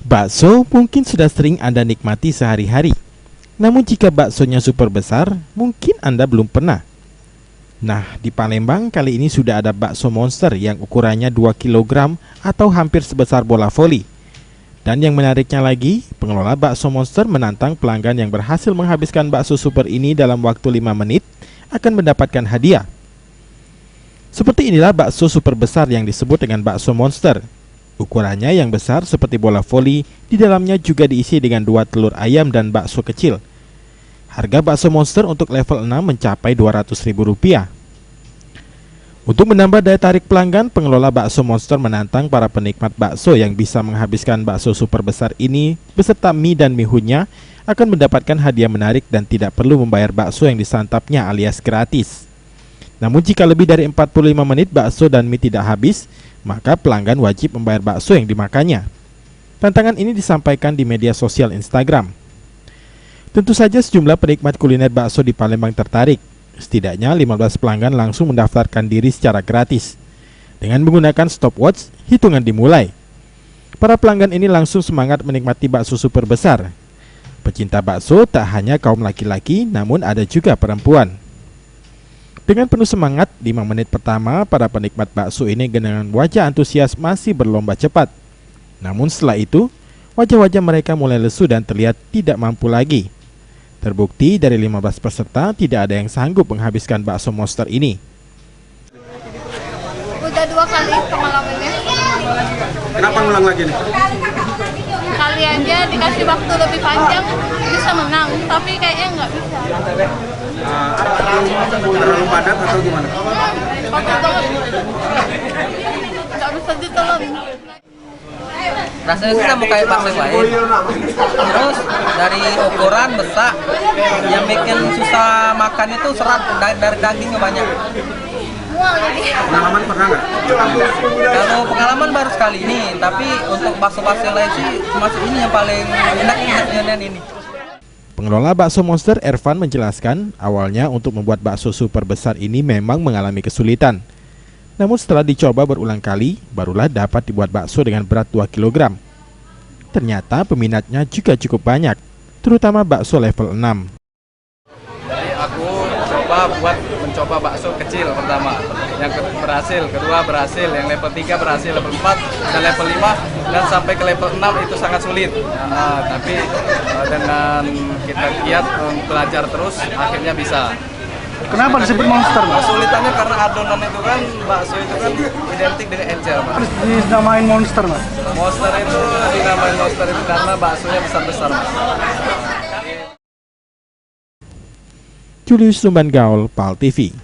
Bakso mungkin sudah sering Anda nikmati sehari-hari. Namun jika baksonya super besar, mungkin Anda belum pernah. Nah, di Palembang kali ini sudah ada bakso monster yang ukurannya 2 kg atau hampir sebesar bola voli. Dan yang menariknya lagi, pengelola bakso monster menantang pelanggan yang berhasil menghabiskan bakso super ini dalam waktu 5 menit akan mendapatkan hadiah. Seperti inilah bakso super besar yang disebut dengan bakso monster. Ukurannya yang besar seperti bola voli, di dalamnya juga diisi dengan 2 telur ayam dan bakso kecil. Harga bakso monster untuk level 6 mencapai Rp200.000. Untuk menambah daya tarik pelanggan, pengelola bakso monster menantang para penikmat bakso yang bisa menghabiskan bakso super besar ini beserta mie dan mihunnya akan mendapatkan hadiah menarik dan tidak perlu membayar bakso yang disantapnya alias gratis. Namun jika lebih dari 45 menit bakso dan mie tidak habis, maka pelanggan wajib membayar bakso yang dimakannya. Tantangan ini disampaikan di media sosial Instagram. Tentu saja sejumlah penikmat kuliner bakso di Palembang tertarik. Setidaknya 15 pelanggan langsung mendaftarkan diri secara gratis. Dengan menggunakan stopwatch, hitungan dimulai. Para pelanggan ini langsung semangat menikmati bakso super besar. Pecinta bakso tak hanya kaum laki-laki, namun ada juga perempuan. Dengan penuh semangat, 5 menit pertama para penikmat bakso ini dengan wajah antusias masih berlomba cepat. Namun setelah itu, wajah-wajah mereka mulai lesu dan terlihat tidak mampu lagi. Terbukti dari 15 peserta tidak ada yang sanggup menghabiskan bakso monster ini. Udah 2 kali pengalamannya. Kenapa ngulang lagi nih? Kali aja dikasih waktu lebih panjang bisa menang, tapi kayaknya nggak bisa. Terlalu padat atau gimana? Padat banget. Nggak bisa ditelan. Rasanya sih sama kayak bakso yang lain. Terus dari ukuran besar, yang bikin susah makan itu serat dari dagingnya banyak. Mual jadi. Pengalaman pernah nggak? Kalau pengalaman baru sekali ini, tapi untuk bakso-bakso yang lain sih termasuk ini yang paling enak ini. Pengelola bakso monster Ervan menjelaskan, awalnya untuk membuat bakso super besar ini memang mengalami kesulitan. Namun setelah dicoba berulang kali, barulah dapat dibuat bakso dengan berat 2 kg. Ternyata peminatnya juga cukup banyak, terutama bakso level 6. Jadi aku mencoba bakso kecil pertama, yang berhasil, kedua berhasil, yang level 3 berhasil, level 4 dan level 5 dan sampai ke level 6 itu sangat sulit. Tapi dengan kita giat belajar terus akhirnya bisa. Kenapa disebut monster? Kesulitannya karena adonan itu kan, bakso itu kan identik dengan encer, Mas. Terus dinamain monster, Mas? Monster itu dinamain monster itu karena baksonya besar-besar, Mas. Julius Sumban Gaul, PAL TV.